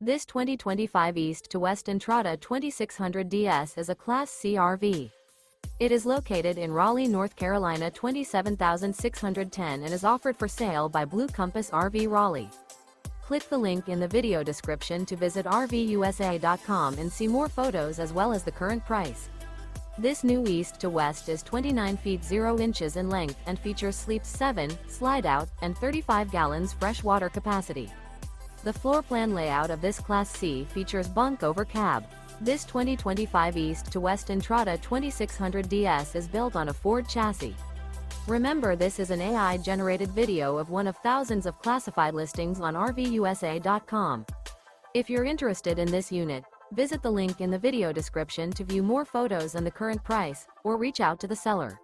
This 2025 East to West Entrada 2600 DS is a Class C RV. It is located in Raleigh, North Carolina 27610 and is offered for sale by Blue Compass RV Raleigh. Click the link in the video description to visit RVUSA.com and see more photos as well as the current price. This new East to West is 29 feet 0 inches in length and features sleeps 7, Slideout, and 35 gallons fresh water capacity. The floor plan layout of this Class C features Bunk Over Cab. This 2025 East to West Entrada 2600 DS is built on a Ford chassis. Remember, this is an AI-generated video of one of thousands of classified listings on RVUSA.com. If you're interested in this unit, visit the link in the video description to view more photos and the current price, or reach out to the seller.